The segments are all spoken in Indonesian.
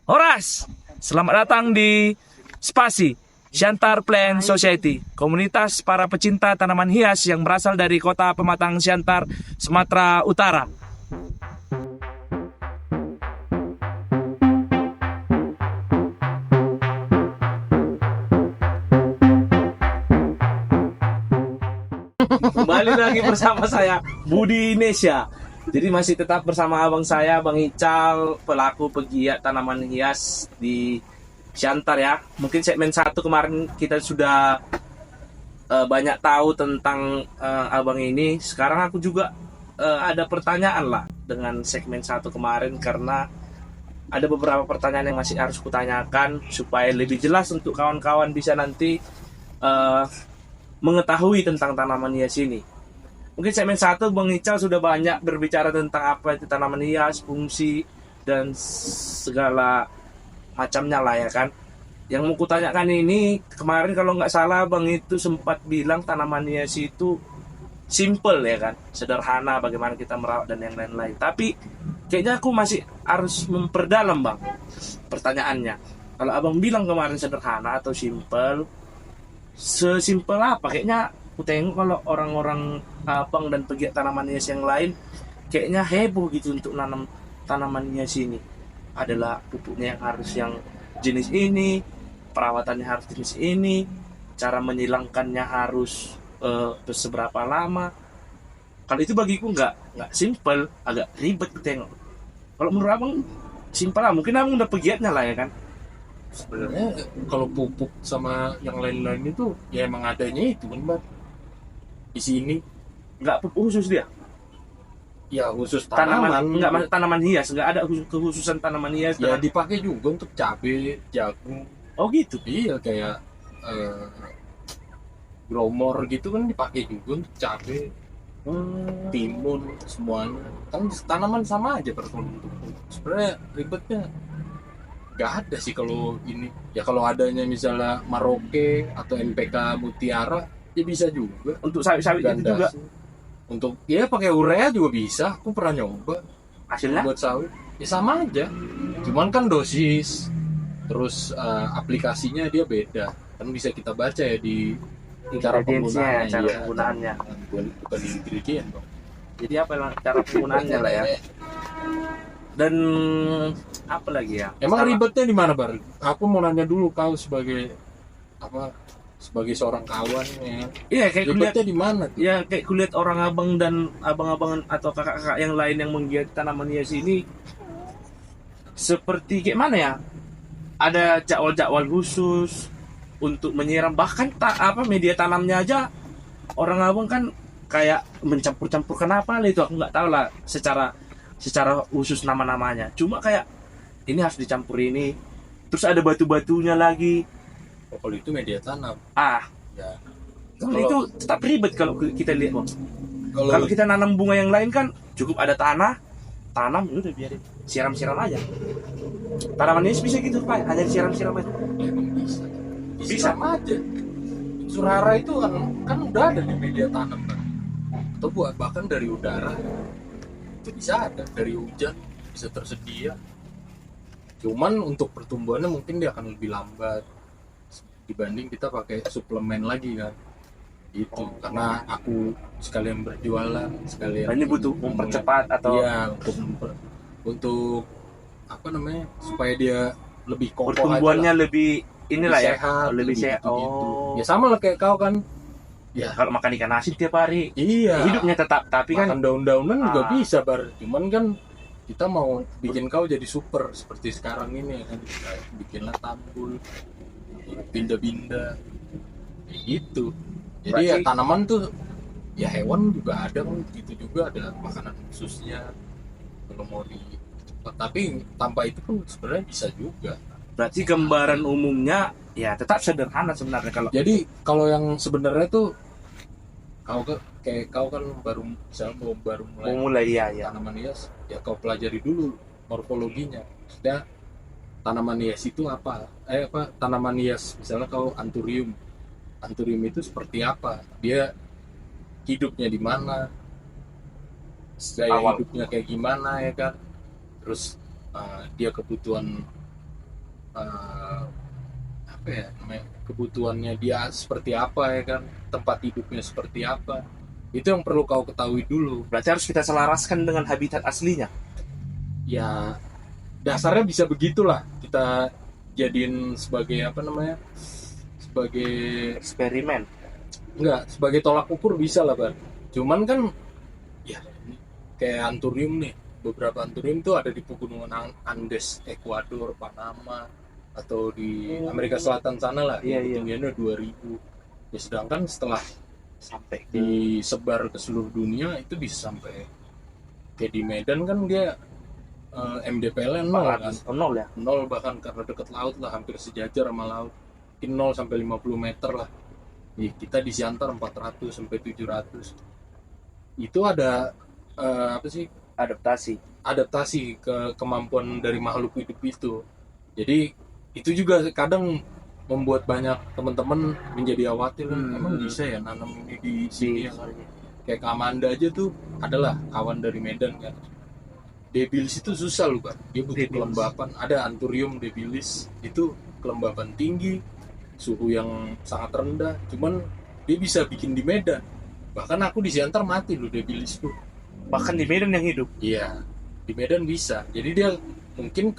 Horas, selamat datang di Spasi Siantar Plant Society, komunitas para pecinta tanaman hias yang berasal dari kota Pematang Siantar, Sumatera Utara. Kembali lagi bersama saya, Budi Nesya. Jadi masih tetap bersama abang saya, Bang Ical, pelaku pegiat tanaman hias di Siantar ya. Mungkin segmen 1 kemarin kita sudah banyak tahu tentang abang ini. Sekarang aku juga ada pertanyaan lah dengan segmen 1 kemarin, karena ada beberapa pertanyaan yang masih harus kutanyakan supaya lebih jelas untuk kawan-kawan bisa nanti mengetahui tentang tanaman hias ini. Mungkin segmen 1 Bang Ical sudah banyak berbicara tentang apa itu tanaman hias, fungsi dan segala macamnya lah ya kan. Yang mau kutanyakan ini, kemarin kalau nggak salah Bang itu sempat bilang tanaman hias itu simple ya kan, sederhana bagaimana kita merawat dan yang lain-lain. Tapi kayaknya aku masih harus memperdalam Bang pertanyaannya. Kalau abang bilang kemarin sederhana atau simple, sesimpel apa? Kayaknya aku tengok kalau orang-orang abang dan pegiat tanaman hias yang lain kayaknya heboh gitu untuk nanam tanaman hias ini. Adalah pupuknya yang harus yang jenis ini, perawatannya harus jenis ini, cara menyilangkannya harus seberapa lama. Kalau itu bagiku nggak simple, agak ribet tengok. Kalau menurut abang simpel lah, mungkin abang udah pegiatnya lah ya kan. Sebenarnya kalau pupuk sama yang lain-lain itu ya emang adanya itu kan Mbak, di sini. Nggak pupuk khusus dia. Ya khusus Tanaman tanaman nggak masuk tanaman hias, nggak ada kekhususan tanaman hias. ya dipakai juga untuk cabai, jagung. Oh gitu. Iya kayak eh, gromor gitu kan dipakai juga untuk cabai, timun, semuanya kan tanaman sama aja berfungsi. Sebenarnya ribetnya nggak ada sih kalau ini. Ya kalau adanya misalnya Maroke atau NPK Mutiara ya bisa juga. Untuk sawit-sawit itu juga Gandasi. Untuk ya pakai urea juga bisa. Aku pernah nyoba hasilnya. buat sawit. Ya sama aja. Cuman kan dosis terus aplikasinya dia beda. Kan bisa kita baca ya di cara Ingredientsnya, penggunaannya. cara Iya. penggunaannya. Bukan ingredient dong. Jadi apa lah cara penggunaannya lah ya. Dan apa lagi ya? Emang Sama- ribetnya di mana, Bar? Aku mau nanya dulu, kau sebagai apa? Sebagai seorang kawan ya. Iya kayak kulihat. Ribetnya di mana tuh? Ya kayak kulihat orang abang dan abang-abangan atau kakak-kakak yang lain yang menggiat tanaman hias ini seperti kayak mana ya? Ada jadwal-jadwal khusus untuk menyiram, bahkan media tanamnya aja orang abang kan kayak mencampur-campurkan apa lah itu aku nggak tahu lah secara khusus nama-namanya. Cuma kayak ini harus dicampur ini, terus ada batu-batunya lagi. Oh, kalau itu media tanam. Ya. Kalau itu tetap ribet kalau kita lihat Bang. Kalau Kalau kita nanam bunga yang lain kan cukup ada tanah, tanam udah biarin siram-siram aja. Tanaman ini bisa gitu Pak, hanya disiram-siram aja. emang bisa. Bisa. Sama aja. Surara itu kan udah ada di media tanam kan. Atau bahkan dari udara. Itu bisa ada, dari hujan bisa tersedia. Cuman untuk pertumbuhannya mungkin dia akan lebih lambat dibanding kita pakai suplemen lagi kan. Itu karena aku sekalian berjualan, sekalian Nah, ini butuh mempercepat atau iya untuk apa namanya, supaya dia lebih kokoh pertumbuhannya aja lah. lebih inilah ya, sehat, lebih sehat. gitu-gitu. Oh. Ya sama lah kayak kau kan. Ya kalau makan ikan asin tiap hari, Iya. hidupnya tetap, tapi kan Makan daun-daunan juga Ah. bisa Bar. Cuman kan kita mau bikin kau jadi super seperti sekarang ini ya kan, kayak bikinlah tambul, binda-binda kayak gitu. Jadi ya Berarti- tanaman tuh ya hewan juga ada kan, gitu juga ada makanan khususnya kalau mau di, tapi tanpa itu pun sebenarnya bisa juga. berarti gambaran umumnya ya tetap sederhana sebenarnya kalau Jadi kalau yang sebenarnya tuh kayak kau kan baru misalnya baru mulai mau mulai ya. tanaman hias, ya kau pelajari dulu morfologinya. Maksudnya tanaman hias itu apa? Tanaman hias misalnya kau anthurium itu seperti apa? Dia hidupnya di mana? Gaya Awal. hidupnya kayak gimana ya kan? Terus dia kebutuhan eh, apa ya namanya, kebutuhannya dia seperti apa ya kan, tempat hidupnya seperti apa, itu yang perlu kau ketahui dulu. Berarti harus kita selaraskan dengan habitat aslinya. Ya dasarnya bisa begitulah, kita jadiin sebagai apa namanya, sebagai Eksperimen. enggak, sebagai tolak ukur bisa lah Bar. Cuman kan ya kayak anturium nih, beberapa anturium tuh ada di pegunungan Andes, Ekuador, Panama, atau di Amerika Selatan sana lah, Iya, iya. ketinggiannya 2000. Ya sedangkan setelah Sampai ke disebar ke seluruh dunia itu bisa sampai kayak di Medan kan dia MDPL-nya 0 kan, 400, 0 ya. 0 bahkan karena deket laut lah, hampir sejajar sama laut. Mungkin 0 sampai 50 meter lah. Ya, kita di Siantar 400 sampai 700. Itu ada apa sih, adaptasi ke kemampuan dari makhluk hidup itu. Jadi itu juga kadang membuat banyak teman-teman menjadi khawatir, emang bisa ya nanam ini di sini ya kan? Kayak Kak Amanda aja tuh adalah kawan dari Medan kan. Debilis itu susah loh kan, dia butuh Debilis. kelembapan. Ada Anthurium debilis, itu kelembapan tinggi, suhu yang sangat rendah, cuman dia bisa bikin di Medan. Bahkan aku di Siantar mati loh debilis tuh. Bahkan di Medan yang hidup. Iya, di Medan bisa. Jadi dia mungkin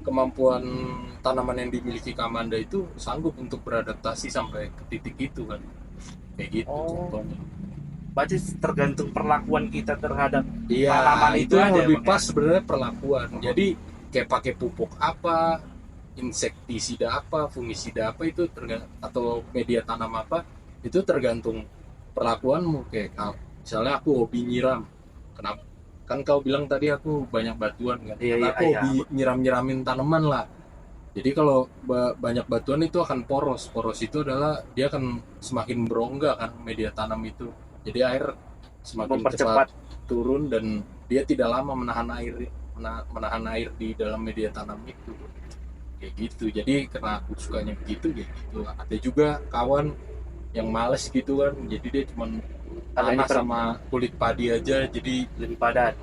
kemampuan tanaman yang dimiliki Kamanda itu sanggup untuk beradaptasi sampai ke titik itu kan. Kayak gitu contohnya. Berarti tergantung perlakuan kita terhadap Iya, tanaman itu yang aja, lebih Bang, pas sebenarnya perlakuan. Jadi kayak pakai pupuk apa, insektisida apa, fungisida apa itu atau media tanam apa, itu tergantung perlakuanmu. Kayak misalnya aku hobi nyiram. Kenapa? Kan kau bilang tadi aku banyak batuan kan. Iya, Karena iya, aku iya. hobi nyiram-nyiramin tanaman lah. Jadi kalau banyak batuan itu akan poros. Poros itu adalah dia akan semakin berongga kan media tanam itu. Jadi air semakin Mempercepat. cepat turun dan dia tidak lama menahan air di dalam media tanam itu. Kayak gitu. Jadi karena aku sukanya begitu kayak gitu. Ada juga kawan yang males gitu kan. Jadi dia cuman tanah sama kulit padi aja, jadi lebih padat.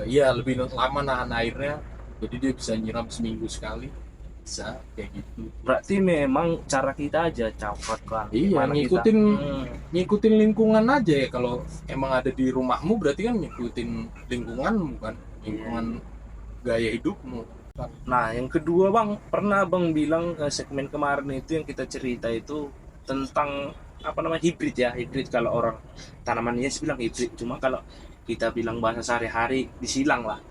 iya lebih lama nahan airnya. Jadi dia bisa nyiram seminggu sekali. Bisa kayak gitu. Berarti memang cara kita aja cakot kan. Iya, Gimana ngikutin lingkungan aja ya. Kalau emang ada di rumahmu berarti kan ngikutin lingkunganmu kan, lingkungan gaya hidupmu. Nah, yang kedua Bang, pernah Bang bilang segmen kemarin itu yang kita cerita itu tentang apa namanya, hibrid ya. Hibrid kalau orang tanaman hias bilang hibrid, cuma kalau kita bilang bahasa sehari-hari disilang lah.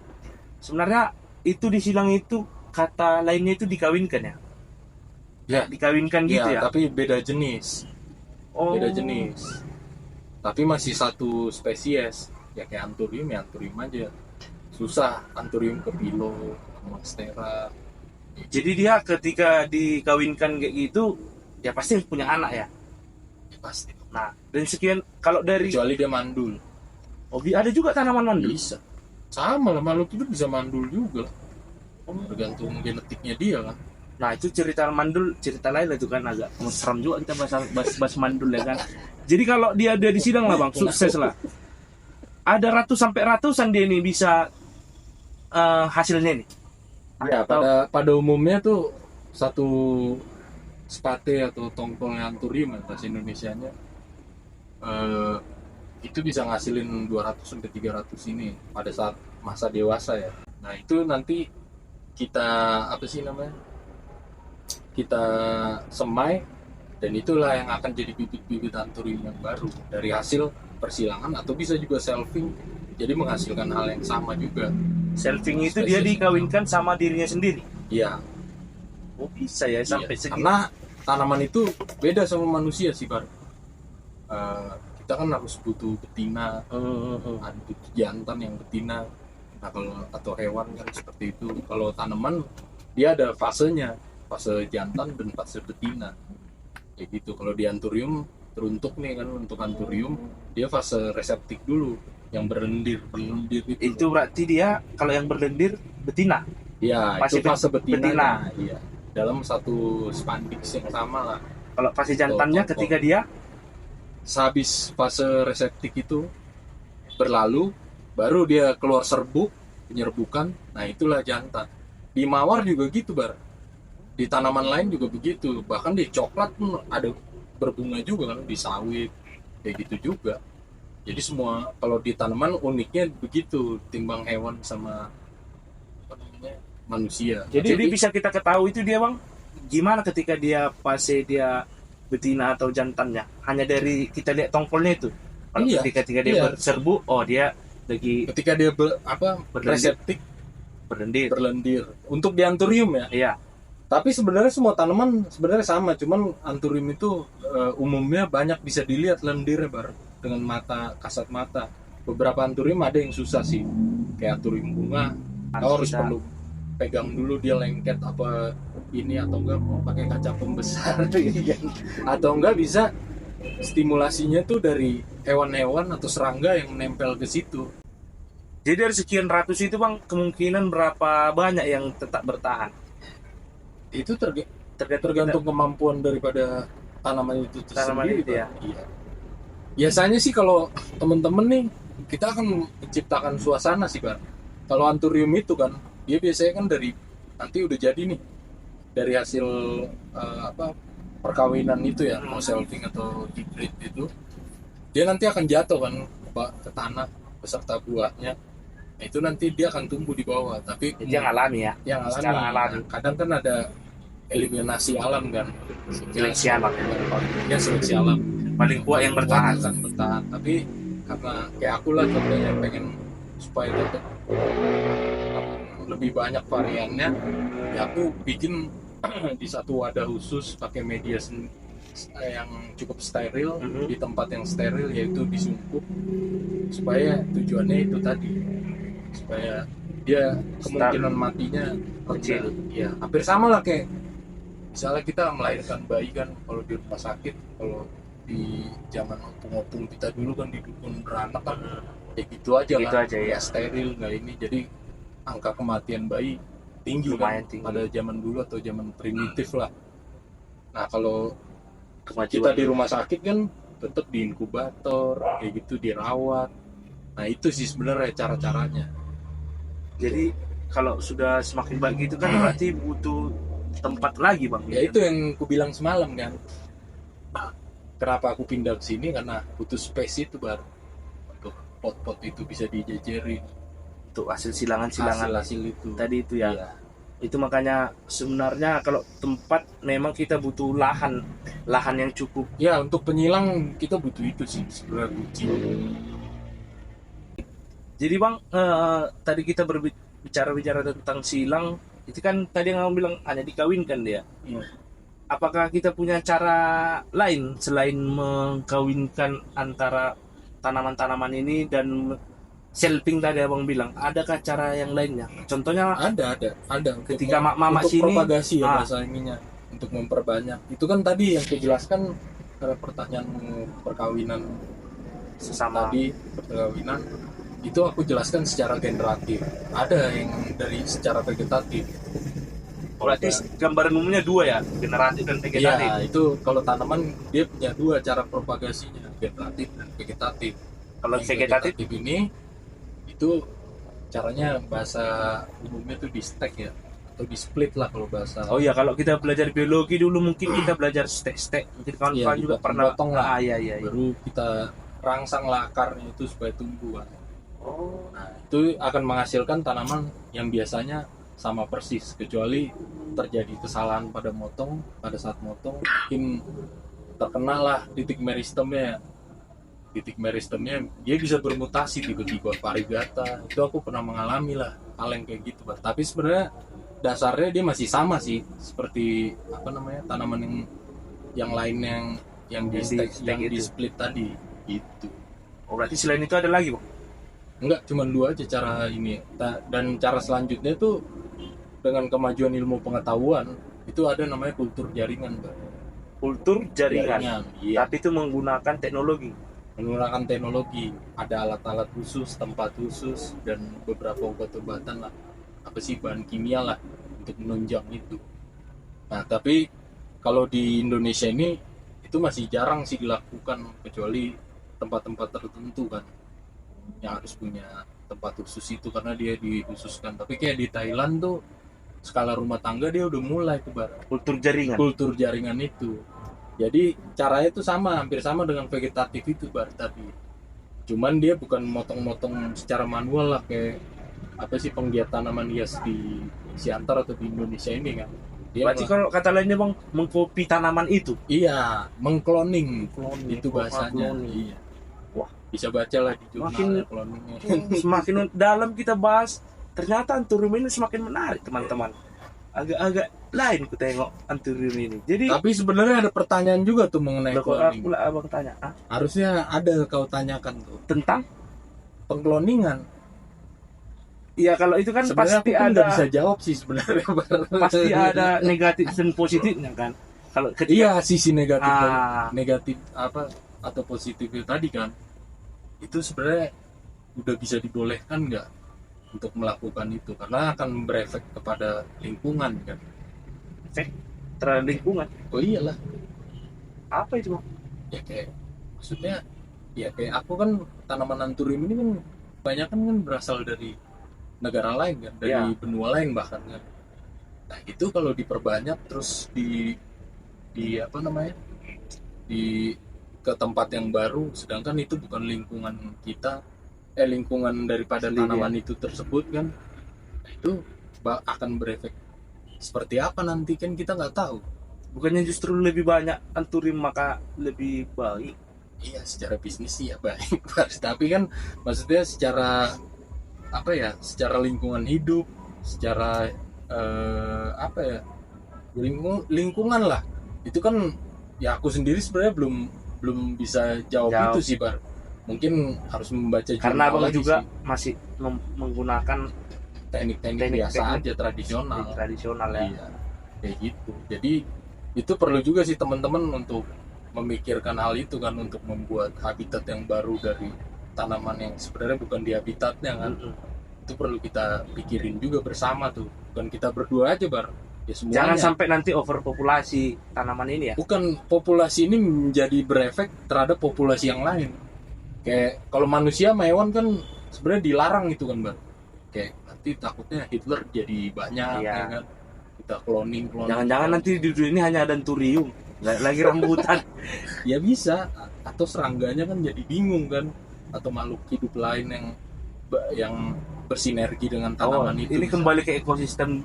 Sebenarnya itu disilang itu kata lainnya itu dikawinkan ya. Ya, Dikawinkan gitu ya. tapi beda jenis. Oh. Beda jenis. Tapi masih satu spesies. Ya kayak Anthurium ya Anthurium aja. Susah Anthurium ke Pilo, ke Monstera. Jadi dia ketika dikawinkan kayak gitu, ya pasti punya anak ya. Ya, pasti. Nah, dan sekian kalau dari Kecuali dia mandul. ada juga tanaman mandul. Bisa. Sama lah, makhluk itu bisa mandul juga lah. Tergantung genetiknya dia kan. Nah, itu cerita mandul, cerita lain lah itu kan, agak serem juga kita bahas mandul ya kan. Jadi kalau dia ada di sidang lah Bang, sukses lah. Ada sampai ratusan dia ini bisa hasilnya nih. Ya, pada umumnya tuh satu spate atau tongkol Anthurium bahasa Indonesianya itu bisa ngasilin 200 sampai 300 ini pada saat masa dewasa ya. Nah, itu nanti kita apa sih namanya? Kita semai dan itulah yang akan jadi bibit-bibit Anthurium yang baru dari hasil persilangan atau bisa juga selfing. Jadi menghasilkan hal yang sama juga. Selfing itu dia dikawinkan sama dirinya sendiri. Iya. Oh, bisa ya sampai segitu. Karena tanaman itu beda sama manusia sih, Bar. Kita kan harus butuh betina, ada butuh jantan yang betina. Nah, kalau atau hewan kan seperti itu. Kalau tanaman dia ada fasenya, fase jantan dan fase betina. Kayak gitu. Kalau di Anthurium teruntuk nih kan, untuk Anthurium dia fase reseptif dulu, yang berlendir itu berarti dia kalau yang berlendir betina. Ya, Pasti itu fase betina. Iya. Dalam satu spandix yang sama lah. Kalau fase jantannya ketika dia sehabis fase reseptif itu berlalu, baru dia keluar serbuk, penyerbukan. Nah, itulah jantan. Di mawar juga gitu, Bar. Di tanaman lain juga begitu, bahkan di coklat pun ada berbunga juga kan, di sawit kayak gitu juga. Jadi semua kalau di tanaman uniknya begitu, timbang hewan sama apa namanya manusia. Jadi bisa kita ketahui itu dia bang, gimana ketika dia fase dia betina atau jantannya? Hanya dari kita lihat tongkolnya itu. Kalau Iya, ketika dia iya. berserbu, oh dia lagi Ketika dia Berlendir. reseptif berlendir. berlendir untuk di anthurium ya. Iya. Tapi sebenarnya semua tanaman sebenarnya sama, cuman anthurium itu umumnya banyak bisa dilihat lendirnya bar dengan mata kasat mata. Beberapa anthurium ada yang susah sih, kayak anthurium bunga. Kau harus Kita- perlu pegang dulu dia lengket apa ini, atau enggak pakai kaca pembesar gitu kan. Atau enggak bisa stimulasinya tuh dari hewan-hewan atau serangga yang menempel ke situ. Jadi dari sekian ratus itu bang, kemungkinan berapa banyak yang tetap bertahan? Itu Tergantung tergantung kemampuan daripada tanaman itu Tanaman tersendiri, itu ya. Pak. Iya. Biasanya sih kalau temen-temen nih, kita akan menciptakan suasana sih Pak. Kalau anthurium itu kan dia biasanya kan dari nanti udah jadi nih dari hasil perkawinan itu ya, mau selfing atau hybrid itu, dia nanti akan jatuh kan ke tanah beserta buahnya. Nah, itu nanti dia akan tumbuh di bawah, tapi Jadi yang alami ya. yang Secara alami. kadang kan ada eliminasi alam kan, Seleksi alam. ya seleksi alam Paling kuat yang bertahan. akan bertahan. Tapi karena kayak aku lah contohnya pengen supaya tetap lebih banyak variannya, ya aku bikin di satu wadah khusus pakai media yang cukup steril, di tempat yang steril, yaitu disungkup, supaya tujuannya itu tadi, supaya dia kemungkinan matinya Kecil. ya hampir sama lah kayak misalnya kita melahirkan bayi kan, kalau di rumah sakit, kalau di zaman opung-opung kita dulu kan di dukun beranak kan ya gitu aja Gitu kan, aja, ya. nggak steril nggak ini, jadi angka kematian bayi tinggi Lumayan kan tinggi. pada zaman dulu atau zaman primitif lah. Nah kalau Kemajuan. kita di rumah sakit kan tetap di inkubator kayak gitu, dirawat. Nah itu sih sebenarnya cara-caranya. Jadi kalau sudah semakin baik itu kan berarti butuh tempat lagi bang. Ya itu yang aku bilang semalam kan, kenapa aku pindah ke sini, karena butuh space itu baru untuk pot-pot itu bisa dijajarin, Untuk hasil silangan-silangan hasil itu tadi itu ya. Iya. Itu makanya sebenarnya kalau tempat memang kita butuh lahan yang cukup. Ya untuk penyilang kita butuh itu sih sebenarnya kunci. Jadi bang, tadi kita berbicara tentang silang, itu kan tadi yang kamu bilang hanya dikawinkan dia. Iya. Apakah kita punya cara lain selain mengkawinkan antara tanaman-tanaman ini dan selfing tadi abang bilang? Adakah cara yang lainnya? Contohnya Ada untuk Ketika mama untuk sini, propagasi ya ah. bahasa ininya, untuk memperbanyak. Itu kan tadi yang saya jelaskan pada pertanyaanmu perkawinan sesama. tadi, perkawinan itu aku jelaskan secara generatif. Ada yang dari secara vegetatif. Berarti gambaran umumnya dua ya, generatif dan vegetatif. Iya, itu kalau tanaman dia punya dua cara propagasinya, generatif dan vegetatif. Kalau Yang vegetatif, ini itu caranya bahasa umumnya tuh di stack ya, atau di split lah kalau bahasa. oh iya, kalau kita belajar biologi dulu mungkin kita belajar stek-stek. Mungkin kawan-kawan Iya, juga pernah potong lah. iya. Baru kita rangsang lah akarnya itu supaya tumbuh kan. Oh, Nah, itu akan menghasilkan tanaman yang biasanya sama persis, kecuali terjadi kesalahan pada saat motong mungkin terkena lah titik meristemnya. Titik meristemnya dia bisa bermutasi tiba-tiba varigata. Itu aku pernah mengalami lah hal yang kayak gitu, Pak. Tapi sebenarnya dasarnya dia masih sama sih, seperti apa namanya, tanaman yang lain yang di stack, yang di split tadi gitu. oh berarti selain itu ada lagi bang? Enggak, cuma dua aja cara ini. Dan cara selanjutnya tuh dengan kemajuan ilmu pengetahuan itu ada namanya kultur jaringan, Pak. Kultur jaringan. Iya. Tapi itu menggunakan teknologi. Menggunakan teknologi, ada alat-alat khusus, tempat khusus, dan beberapa obat-obatan lah, apa sih, bahan kimia lah untuk menunjang itu. Nah tapi kalau di Indonesia ini itu masih jarang sih dilakukan, kecuali tempat-tempat tertentu kan yang harus punya tempat khusus itu karena dia dikhususkan. Tapi kayak di Thailand tuh skala rumah tangga dia udah mulai tuh Bar, kultur jaringan. kultur jaringan itu. Jadi caranya itu sama, hampir sama dengan vegetatif itu Bar tadi. Cuman dia bukan motong-motong secara manual lah kayak apa sih penggiat tanaman hias di Siantar atau di Indonesia ini kan. Dia Berarti kalau kata lainnya bang, mengkopi tanaman itu. iya, mengkloning. Itu Wah, bahasanya. cloning. Iya. Wah. Bisa baca lah di jurnal Makin- cloningnya. Semakin dalam kita bahas, ternyata Anturium ini semakin menarik teman-teman. Agak-agak lain ku tengok Anturium ini. Jadi Tapi sebenarnya ada pertanyaan juga tuh mengenai loh, kok cloning. pula abang tanya, Harusnya ada kau tanyakan tuh. tentang? Pengkloningan. Ya kalau itu kan Sebenarnya pasti aku pun ada, nggak bisa jawab sih sebenarnya. Bar. pasti ada negatif dan positifnya kan. Kalau ketika Iya, sisi negatif Ah. negatif apa atau positif itu tadi kan. Itu sebenarnya udah bisa dibolehkan nggak untuk melakukan itu karena akan berefek kepada lingkungan kan. efek terhadap lingkungan, Oh iyalah, apa itu bang? ya kayak maksudnya ya kayak aku kan tanaman anturium ini kan banyak kan berasal dari negara lain kan, dari Ya. benua lain bahkan kan. Nah itu kalau diperbanyak terus di apa namanya di ke tempat yang baru, sedangkan itu bukan lingkungan kita, lingkungan daripada Sendiri, tanaman itu tersebut kan, nah, itu akan berefek seperti apa nanti kan kita nggak tahu. Bukannya justru lebih banyak Anturium maka lebih baik? Iya secara bisnis sih ya baik tapi kan maksudnya secara apa ya, secara lingkungan hidup, secara apa ya, lingkungan lah itu kan ya aku sendiri sebenarnya belum bisa jawab Jawab. itu sih Bar, mungkin harus membaca Karena jurnal abang lagi juga sih. masih menggunakan Teknik-teknik teknik biasa aja tradisional. tradisional ya. Iya, kayak gitu. Jadi itu perlu juga sih teman-teman untuk memikirkan hal itu kan, untuk membuat habitat yang baru dari tanaman yang sebenarnya bukan di habitatnya kan. Mm-mm. Itu perlu kita pikirin juga bersama tuh. Bukan kita berdua aja Bar. Ya semuanya. Jangan sampai nanti overpopulasi tanaman ini ya. Bukan populasi ini menjadi berefek terhadap populasi yang lain. Kayak kalau manusia sama hewan kan sebenarnya dilarang itu kan Bar. Kayak nanti takutnya Hitler jadi banyak Iya. ya kan. Kita cloning. Jangan-jangan nanti di dunia ini hanya ada Anturium, lagi rambutan. Ya bisa, atau serangganya kan jadi bingung kan, atau makhluk hidup lain yang bersinergi dengan tanaman itu. Ini bisa. kembali ke ekosistem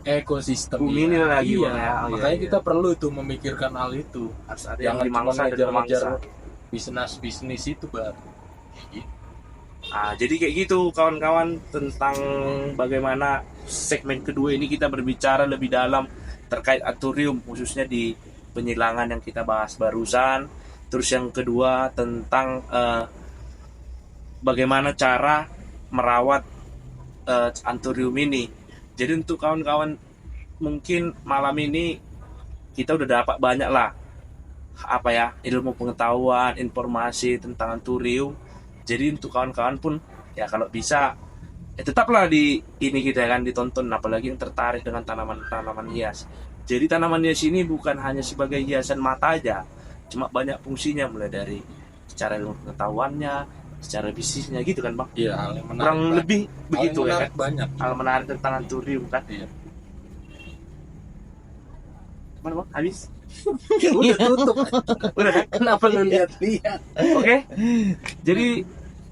bumi ini lagi iya. Bang, ya. Oh, Makanya iya. kita perlu tuh memikirkan hal itu, harus ada yang jangan cuma dimangsa dan ngejar-ngejar memangsa. bisnis itu Bar. Gitu. Jadi kayak gitu kawan-kawan, tentang bagaimana segmen kedua ini kita berbicara lebih dalam terkait Anturium, khususnya di penyilangan yang kita bahas barusan. Terus yang kedua tentang bagaimana cara merawat Anturium ini. Jadi untuk kawan-kawan, mungkin malam ini kita udah dapat banyak lah apa ya, ilmu pengetahuan, informasi tentang Anturium. Jadi untuk kawan-kawan pun ya kalau bisa tetaplah di ini kita kan ditonton, apalagi yang tertarik dengan tanaman-tanaman hias. Jadi tanaman hias ini bukan hanya sebagai hiasan mata aja, cuma banyak fungsinya, mulai dari secara ilmu pengetahuannya, secara bisnisnya gitu kan bang. Iya, hal yang menarik. Kurang lebih begitu ya kan. Banyak. Hal menarik tentang Anturium kan. Iya. Mana bang? Habis? Udah tutup. Udah kan? Kenapa lu lihat-lihat? Oke. Jadi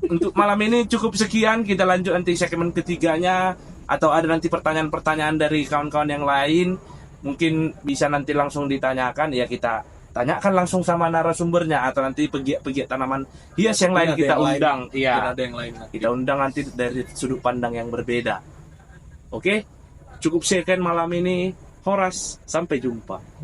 untuk malam ini cukup sekian, kita lanjut nanti segmen ketiganya, atau ada nanti pertanyaan-pertanyaan dari kawan-kawan yang lain, mungkin bisa nanti langsung ditanyakan, ya kita tanyakan langsung sama narasumbernya, atau nanti pegiat-pegiat tanaman hias yang lain Mungkin ada kita yang lain. undang. Mungkin Iya. ada yang lain nanti. Kita undang nanti dari sudut pandang yang berbeda. Oke? Cukup sekian malam ini. Horas, sampai jumpa.